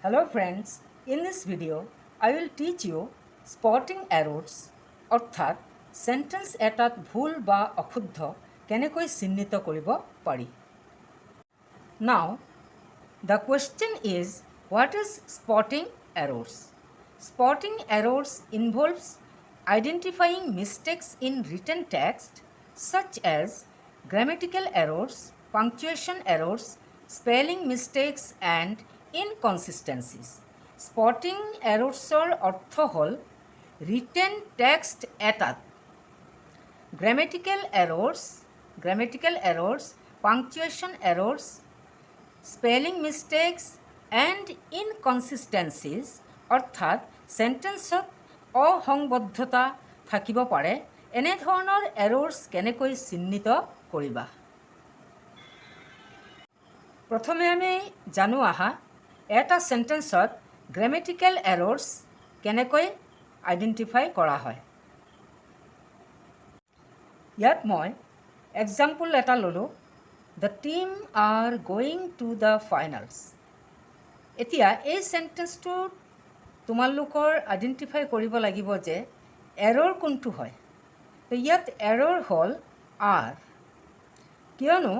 Hello friends, in this video I will teach you spotting errors অর্থাৎ sentence এটাত ভুল বা অশুদ্ধ কেনেকৈ চিহ্নিত কৰিব পাৰি। Now the question is, what is spotting errors? Spotting errors involves identifying mistakes in written text such as grammatical errors, punctuation errors, spelling mistakes and inconsistencies. Spotting errorsৰ অৰ্থ হ'ল written text এটাত grammatical errors, punctuation errors, spelling mistakes and inconsistencies অৰ্থাৎ সেন্টেন্সত অসংবদ্ধতা থাকিব পাৰে। এনেধৰণৰ errors কেনেকৈ চিহ্নিত কৰিবা? প্ৰথমে আমি জানো আহা এটা সেন্টেন্সত গ্ৰামেটিকেল এৰৰ্ছ কেনেকৈ আইডেণ্টিফাই কৰা হয়। ইয়াত মই এক্সাম্পল এটা ল'লোঁ, the team R going to the finals. এতিয়া এই সেন্টেন্সটোত তোমালোকৰ আইডেণ্টিফাই কৰিব লাগিব যে এৰৰ কোনটো হয়। তো ইয়াত এৰৰ হ'ল আৰ, কিয়নো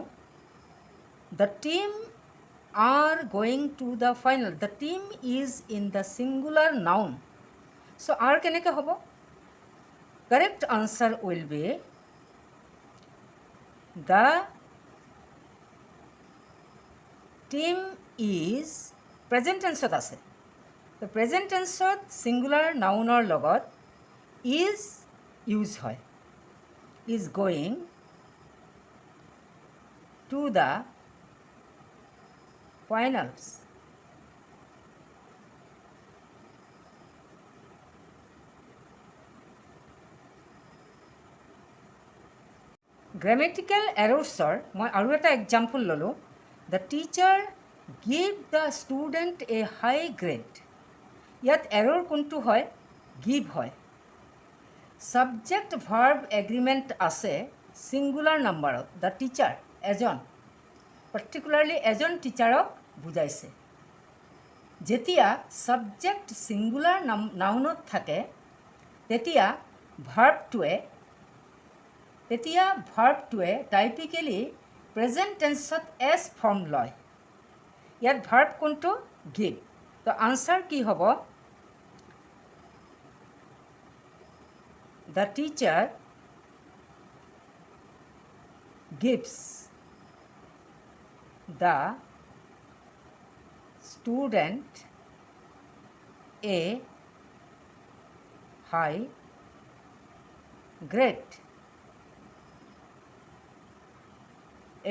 the team are going to the final. The team is in the singular noun. So are keneke hobo? Correct answer will be the team is present tense ase. The present tense singular noun or logot is use hoy. Is going to the finals. Grammatical errorsৰ মই আৰু এটা example ল'লোঁ, the teacher give the student a high grade. ইয়াত এৰৰ কোনটো হয়? Give হয়। ছাবজেক্ট ভাৰ্ব এগ্ৰিমেণ্ট আছে ছিংগুলাৰ নাম্বাৰত, দ্য টিচাৰ এজন, পাৰ্টিকুলাৰলি এজন টিচাৰক বুজাইছে। যেতিয়া ছাবজেক্ট ছিংগুলাৰ নাউনত থাকে তেতিয়া ভাৰ্বটোৱে টাইপিকেলি প্ৰেজেণ্ট টেন্সত এছ ফৰ্ম লয়। ইয়াত ভাৰ্ব কোনটো? গিভ। তো আনচাৰ কি হ'ব? The teacher gives the student a high grade.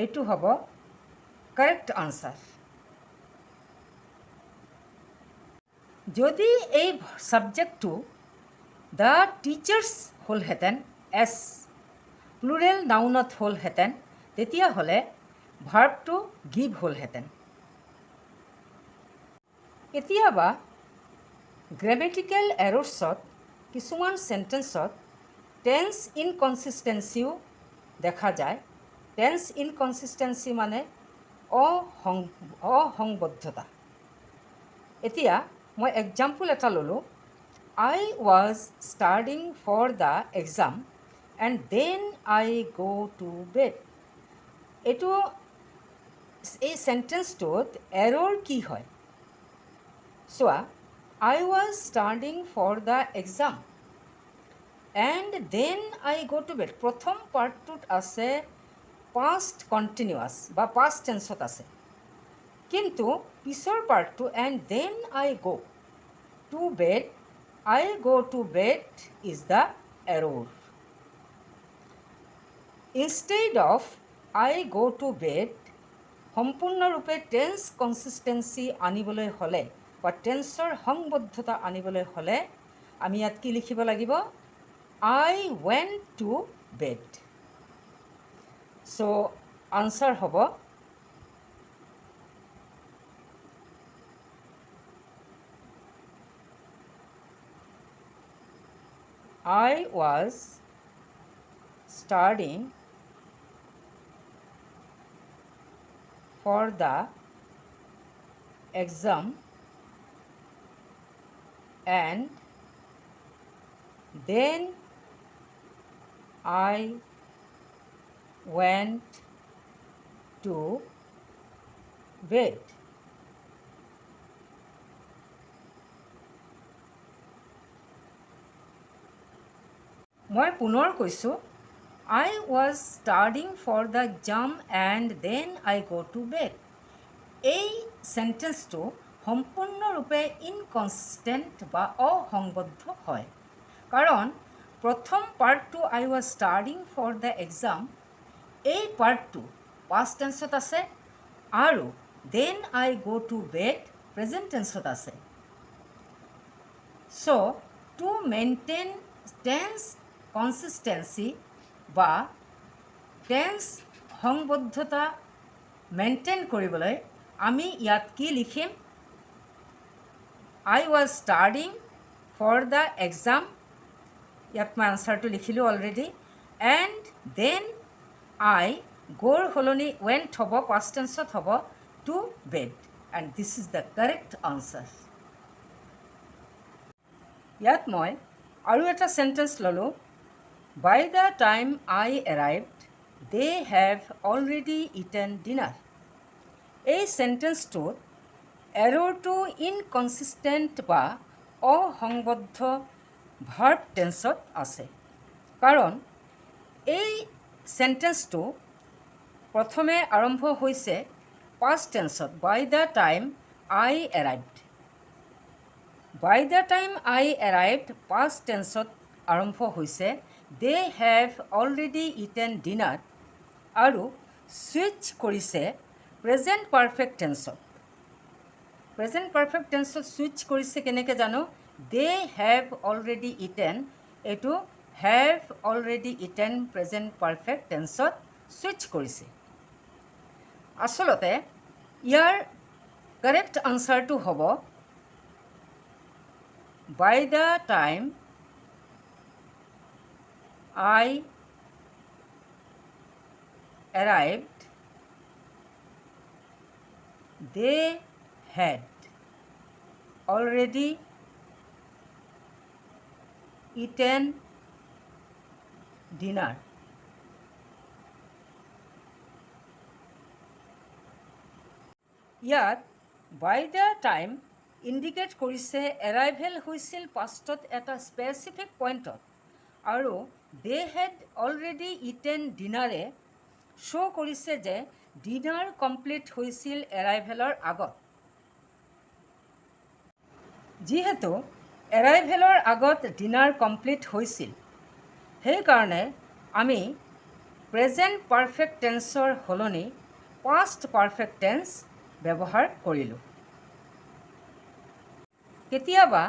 এইটো হ'ব কাৰেক্ট আনসাৰ। যদি এই সাবজেক্টটো দ্য টিচাৰ্ছ হ'লহেঁতেন, এছ প্লুৰেল নাউনত হ'লহেঁতেন, তেতিয়াহ'লে ভাৰ্বটো গিভ হ'লহেঁতেন। কেতিয়াবা গ্ৰামেটিকেল এৰৰ্ছত কিছুমান সেন্টেন্সত টেন্স ইনকনচিষ্টেঞ্চিও দেখা যায়। টেন্স ইনকনচিষ্টেঞ্চি মানে অসংবদ্ধতা। এতিয়া মই এক্সাম্পল এটা ল'লোঁ, I was studying for the exam and then I go' to bed. এইটো এই সেন্টেন্সটোত এৰৰ কি হয়? চোৱা, I was studying for the exam and then I go' to bed. প্ৰথম পাৰ্টটোত আছে পাষ্ট কণ্টিনিউৱাছ বা পাষ্ট টেন্সত আছে, কিন্তু পিছৰ পাৰ্টটো and then I go' to bed, I go' to bed is the error. Instead of I go' to bed সম্পূৰ্ণৰূপে টেন্স কনচিষ্টেঞ্চি আনিবলৈ হ'লে বা টেন্সৰ সংবদ্ধতা আনিবলৈ হ'লে আমি ইয়াত কি লিখিব লাগিব? I went to bed. So' answer হ'ব I was studying for the exam and then I went to bed. মই পুনৰ কৈছোঁ, I was studying for the exam and then I go to bed. এই সেন্টেন্সটো সম্পূৰ্ণৰূপে ইনকনচিষ্টেণ্ট বা অসংবদ্ধ হয়, কাৰণ প্ৰথম পাৰ্টটো I was studying for the exam, এই পাৰ্টটো past টেন্সত আছে আৰু then I go to bed present টেন্সত আছে. So to maintain tense consistency বা টেন্স সংবদ্ধতা মেইনটেইন কৰিবলৈ আমি ইয়াত কি লিখিম? I was studying for the exam, ইয়াত মই আনচাৰটো লিখিলোঁ অলৰেডি, and then I goৰ সলনি went হ'ব, past tenseত হ'ব, to bed, and this is the correct answer. ইয়াত মই আৰু এটা সেন্টেন্স ল'লোঁ, by the time I arrived they have already eaten dinner. এই সেন্টেন্সটোত এৰৰটো ইনকনচিষ্টেণ্ট বা অসংবদ্ধ ভাৰ্ব টেন্সত আছে, কাৰণ এই সেন্টেন্সটো প্ৰথমে আৰম্ভ হৈছে past টেন্সত, by the time I arrived. by the time I arrived past টেন্সত আৰম্ভ হৈছে, they have already eaten dinner, আৰু সুইচ কৰিছে প্ৰেজেণ্ট পাৰফেক্ট টেন্সত. প্ৰেজেণ্ট পাৰফেক্ট টেন্সত সুইচ কৰিছে কেনেকৈ জানো? they have already eaten, এইটো have already eaten present perfect টেন্সত সুইচ কৰিছে. আচলতে ইয়াৰ কাৰেক্ট আনচাৰটো হ'ব, by the time I arrived they had already eaten dinner. ইয়াত by the time ইণ্ডিকেট কৰিছে এৰাইভেল হৈছিল পাষ্টত এটা স্পেচিফিক পইণ্টত, আৰু they had already eaten ডিনাৰে শ্ব' কৰিছে যে ডিনাৰ কমপ্লিট হৈছিল এৰাইভেলৰ আগত. যিহেতু এৰাইভেলৰ আগত ডিনাৰ কমপ্লিট হৈছিল, সেইকাৰণে আমি প্ৰেজেণ্ট পাৰফেক্ট টেন্সৰ সলনি পাষ্ট পাৰফেক্ট টেন্স ব্যৱহাৰ কৰিলোঁ. কেতিয়াবা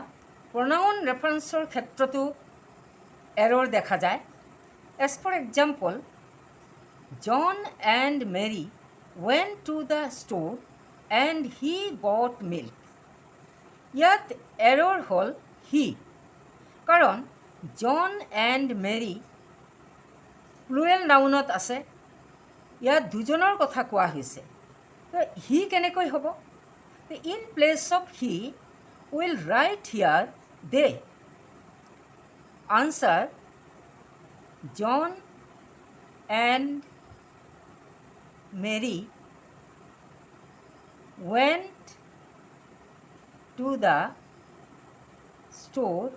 প্ৰনাউন ৰেফাৰেন্সৰ ক্ষেত্ৰতো এৰৰ দেখা যায়. As for example, John and Mary went to the store and he bought milk. ইয়াত এৰৰ হ'ল হি, কাৰণ জন এণ্ড মেৰী প্লুৰেল নাউনত আছে, ইয়াত দুজনৰ কথা কোৱা হৈছে, তো হি কেনেকৈ হ'ব? In place of he will write here they. Answer, John and Mary went to the store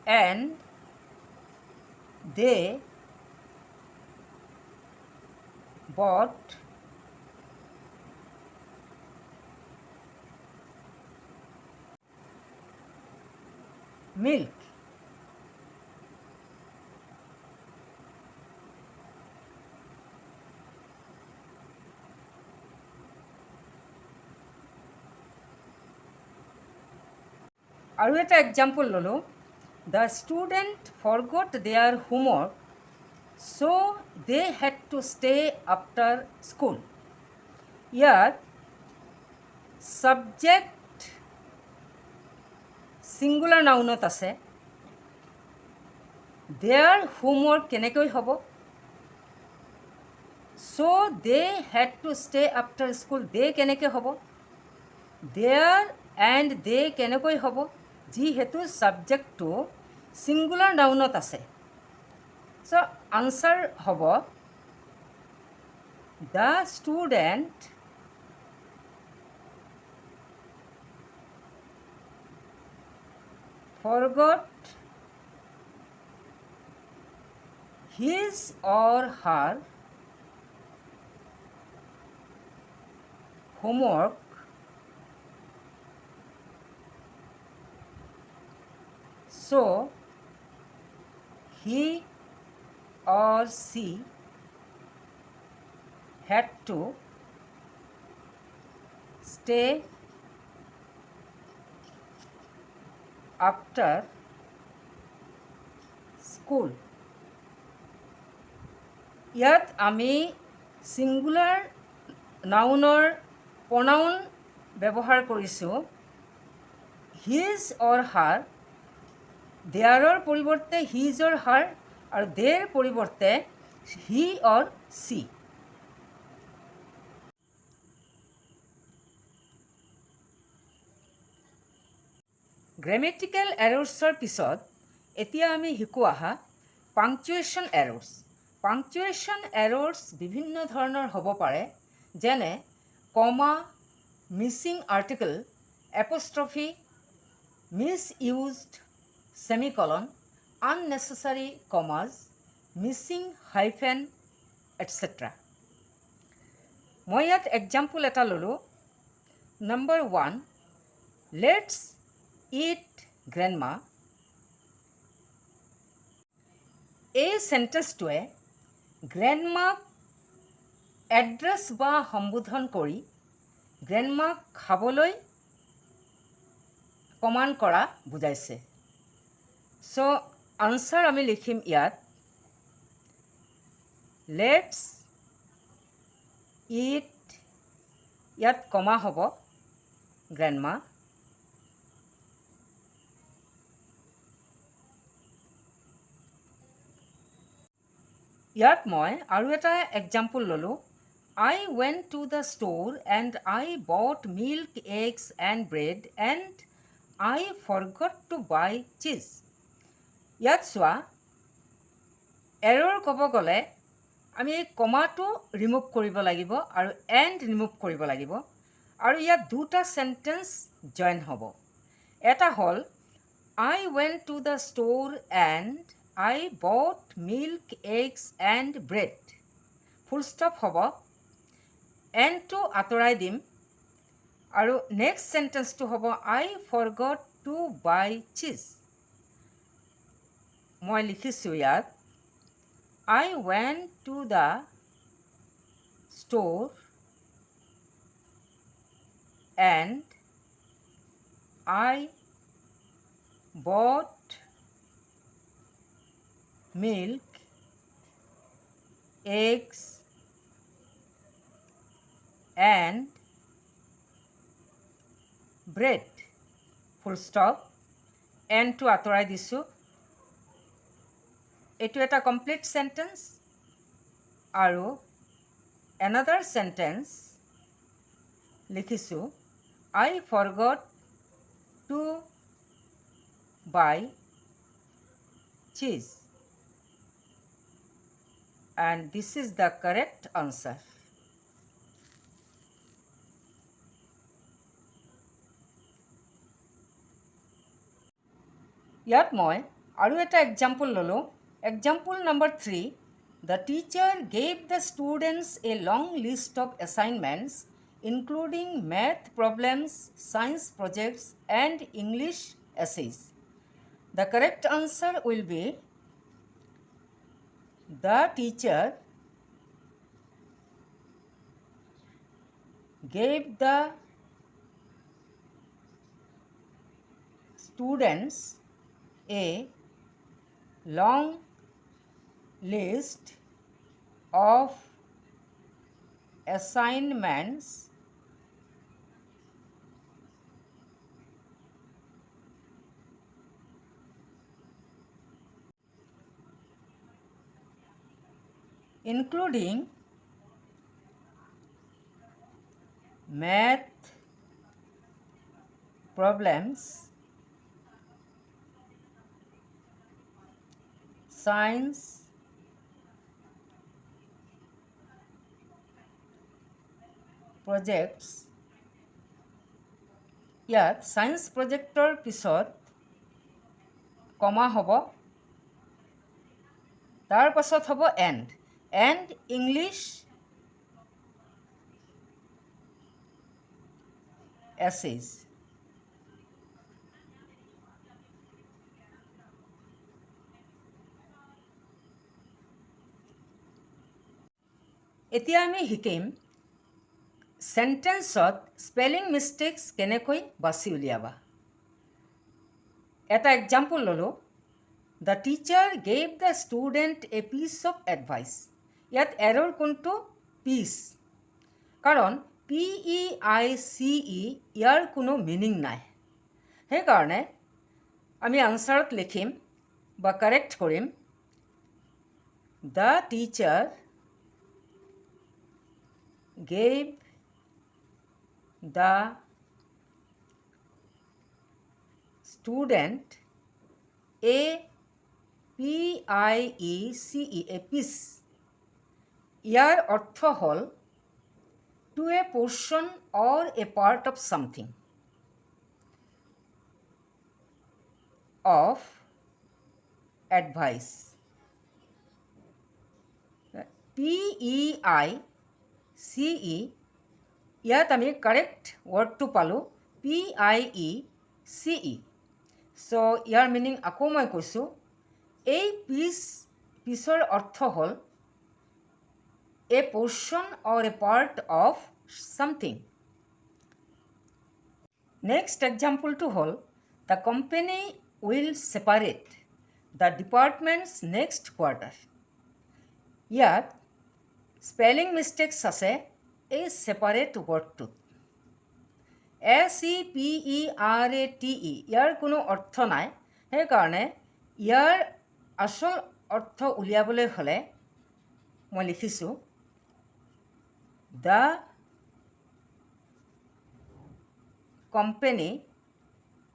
and they bought milk. আৰু এটা এক্সাম্পল ল'লোঁ, the student forgot their homework so' they had to stay after school. ইয়াত subject singular নাউনত আছে, their homework কেনেকৈ হ'ব? So' they had to stay after school, they কেনেকৈ হ'ব? দেয়াৰ এণ্ড দে কেনেকৈ হ'ব, যিহেতু ছাবজেক্টটো ছিংগুলাৰ নাউনত আছে। চ' আনচাৰ হ'ব the student forgot his or her homework so he or she had to stay after school. ইয়াত আমি ছিংগুলাৰ নাউনৰ প্ৰনাউন ব্যৱহাৰ কৰিছোঁ হিজ অৰ হাৰ, দেয়াৰৰ পৰিৱৰ্তে হিজ অৰ হাৰ আৰু দেৰ পৰিৱৰ্তে হি অৰ চি। গ্ৰেমেটিকেল এৰৰ্ছৰ পিছত এতিয়া আমি শিকোঁ আহা পাংচুৱেশ্যন এৰৰ্ছ। পাংচুৱেশ্যন এৰৰ্ছ বিভিন্ন ধৰণৰ হ'ব পাৰে, যেনে comma, missing article, apostrophe, misused, semicolon, unnecessary commas, missing hyphen etcetera. মই ইয়াত এক্সাম্পল এটা ল'লোঁ। Number 1, let's eat grandma. এই চেণ্টেন্সটোৱে গ্ৰেণ্ডমাক এড্ৰেছ বা সম্বোধন কৰি গ্ৰেণ্ডমাক খাবলৈ কমাণ্ড কৰা বুজাইছে। চ' আনচাৰ আমি লিখিম ইয়াত লেটছ ইট, ইয়াত কমা হ'ব গ্ৰেণ্ডমা, ইয়াত মই আৰু এটা এক্সাম্পল ল'লোঁ। I went to the store and I bought milk, eggs and bread and I forgot to buy cheese. ইয়াত চোৱা, এৰৰ ক'ব গ'লে আমি এই কমাটো ৰিমুভ কৰিব লাগিব আৰু এণ্ড ৰিমুভ কৰিব লাগিব, আৰু ইয়াত দুটা চেণ্টেন্স জইন হ'ব। এটা হ'ল I went to the store and I bought milk, eggs and bread, full stop হ'ব, এণ্ডটো আঁতৰাই দিম, আৰু নেক্সট চেণ্টেন্সটো হ'ব I forgot to buy cheese। মই লিখিছোঁ ইয়াত I went to the store and I bought milk, eggs and bread, full stop, এণ্ডটো আঁতৰাই দিছোঁ। এইটো এটা কমপ্লিট চেণ্টেন্স, আৰু এনাডাৰ চেণ্টেন্স লিখিছোঁ I forgot to buy cheese, and this is the correct answer. ইয়াত মই আৰু এটা এক্সাম্পল ল'লোঁ। Example number 3, the teacher gave the students a long list of assignments including math problems, science projects and English essays. The correct answer will be the teacher gave the students a long list of assignments including math, problems, science projects. ইয়াত science প্ৰজেক্টৰ পিছত কমা হ'ব, তাৰ পাছত হ'ব and English essays. এতিয়া আমি শিকিম সেন্টেন্সত স্পেলিং মিষ্টেক্স কেনেকৈ বাছি উলিয়াবা। এটা এক্সাম্পল ল'লোঁ, the teacher gave the student a piece of advice. ইয়াত এৰৰ কোনটো? পিচ, কাৰণ PEICE ইয়াৰ কোনো মিনিং নাই। সেইকাৰণে আমি আনচাৰত লিখিম বা কাৰেক্ট কৰিম, the teacher gave the student a PIECE, a piece. ইয়াৰ অৰ্থ হ'ল to a portion or a part of something of advice. PEICE ইয়াত আমি কাৰেক্ট ৱৰ্ডটো পালোঁ PIECE. চ' ইয়াৰ মিনিং আকৌ মই কৈছোঁ, এই পিচৰ অৰ্থ হ'ল a person or a part of something. Next এক্সাম্পলটো হ'ল, the company will separate the departments next quarter. ইয়াত স্পেলিং মিষ্টেক্স আছে এই ছেপাৰেট ৱৰ্ডটোত। SEPARATE ইয়াৰ কোনো অৰ্থ নাই। সেইকাৰণে ইয়াৰ আচল অৰ্থ উলিয়াবলৈ হ'লে মই লিখিছোঁ, দ্য কোম্পানী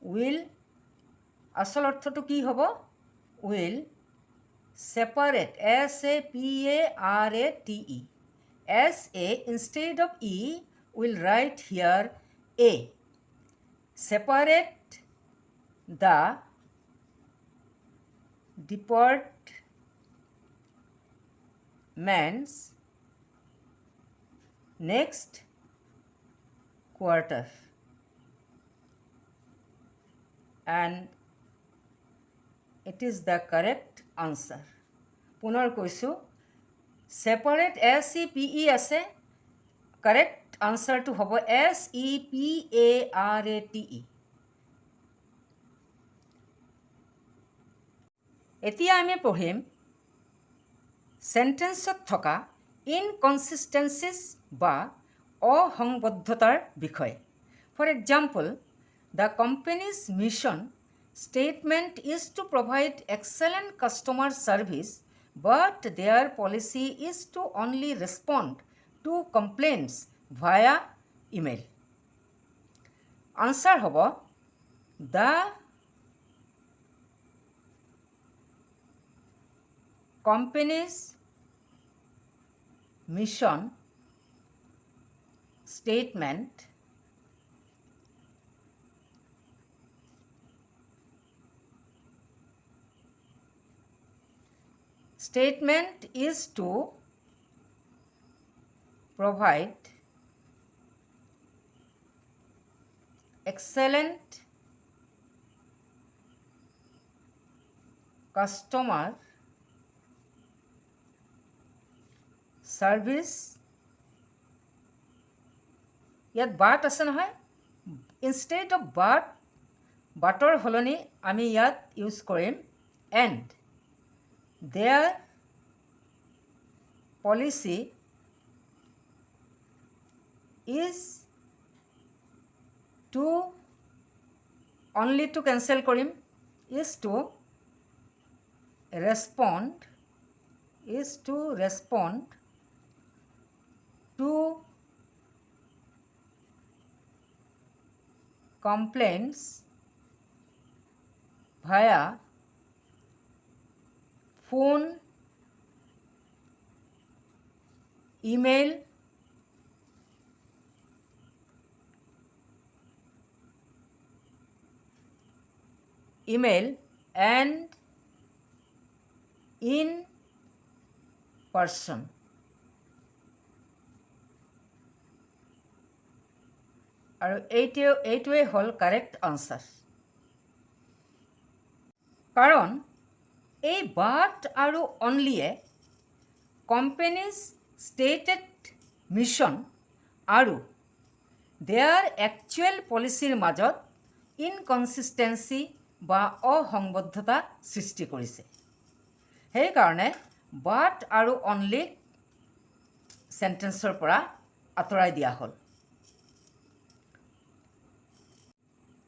উইল, আচল অৰ্থটো কি হ'ব? Will separate, SAPARATE. SA instead of E will write here A. Separate the departments next quarter. And it is the correct answer. পুনৰ কৈছোঁ, ছেপাৰেট SEPE আছে, কাৰেক্ট আনচাৰটো হ'ব SEPARATE. এতিয়া আমি পঢ়িম সেন্টেন্সত থকা ইনকনচিষ্টেঞ্চিজ বা অসংবদ্ধতাৰ বিষয়ে। For example, the company's mission statement is to provide excellent customer service, but their policy is to only respond to complaints via email. Answer hobo, the company's mission statement is to provide excellent customer service. ইয়াত বাট আছে নহয়, instead of বাটৰ সলনি আমি ইয়াত use কৰিম and. Their policy is to, only to cancel কৰিম, is to respond to complaints via phone, email, and in person. আৰু এইটোৱে হ'ল কাৰেক্ট আনচাৰ। কাৰণ এই বাট আৰু অনলিয়ে কোম্পানীজ ষ্টেটেড মিছন আৰু দেয়াৰ একচুৱেল পলিচিৰ মাজত ইনকনচিষ্টেঞ্চি বা অসংবদ্ধতা সৃষ্টি কৰিছে। সেইকাৰণে বাট আৰু অনলি চেণ্টেন্সৰ পৰা আঁতৰাই দিয়া হ'ল।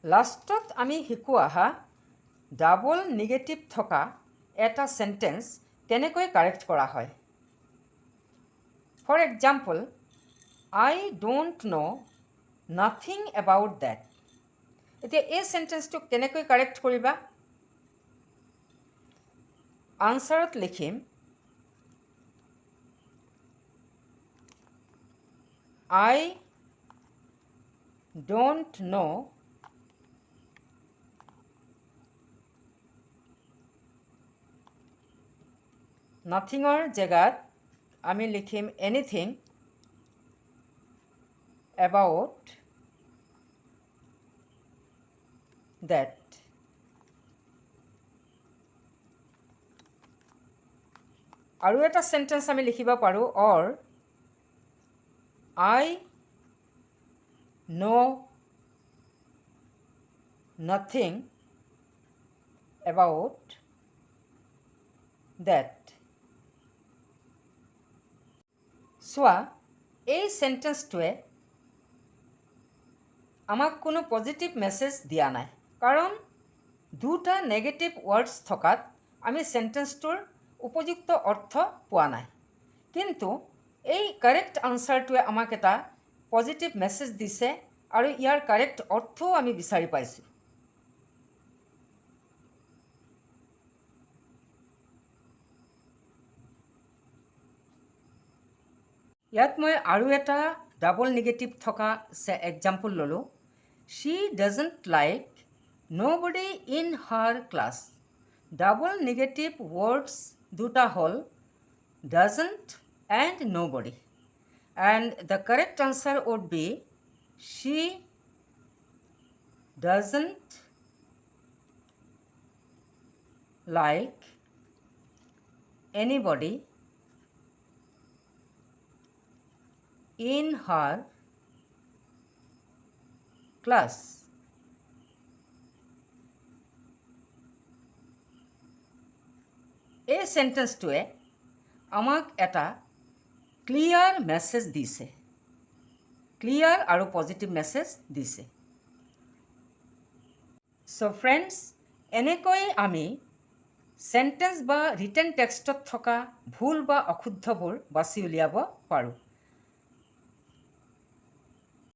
লাষ্টত আমি শিকো অহা ডাবল নিগেটিভ থকা এটা চেণ্টেন্স কেনেকৈ কাৰেক্ট কৰা হয়। For example, I don't know' nothing about that. এতিয়া এই চেণ্টেন্সটো কেনেকৈ কাৰেক্ট কৰিবা? আনচাৰত লিখিম আই ডোণ্ট ন' নাথিঙৰ জেগাত আমি লিখিম এনিথিং এবাউট ডেট। আৰু এটা চেণ্টেন্স আমি লিখিব পাৰোঁ অৰ আই ন' নাথিং এবাউট ডেট। চোৱা, এই চেণ্টেন্সটোৱে আমাক কোনো পজিটিভ মেছেজ দিয়া নাই, কাৰণ দুটা নেগেটিভ ৱৰ্ডছ থকাত আমি চেণ্টেন্সটোৰ উপযুক্ত অৰ্থ পোৱা নাই। কিন্তু এই কাৰেক্ট আনচাৰটোৱে আমাক এটা পজিটিভ মেছেজ দিছে আৰু ইয়াৰ কাৰেক্ট অৰ্থও আমি বিচাৰি পাইছোঁ। ইয়াত মই আৰু এটা ডাবল নিগেটিভ থকা এক্সাম্পল ল'লোঁ। She doesn't like nobody in her class. Double negative words দুটা হ'ল doesn't and nobody, and the correct answer would be she doesn't like anybody in her class. এই চেণ্টেন্সটোৱে আমাক এটা ক্লিয়াৰ মেছেজ দিছে, clear আৰু পজিটিভ মেছেজ দিছে। So' friends, এনেকৈ আমি চেণ্টেন্স বা ৰিটেন টেক্সটত থকা ভুল বা অশুদ্ধবোৰ বাছি উলিয়াব পাৰোঁ।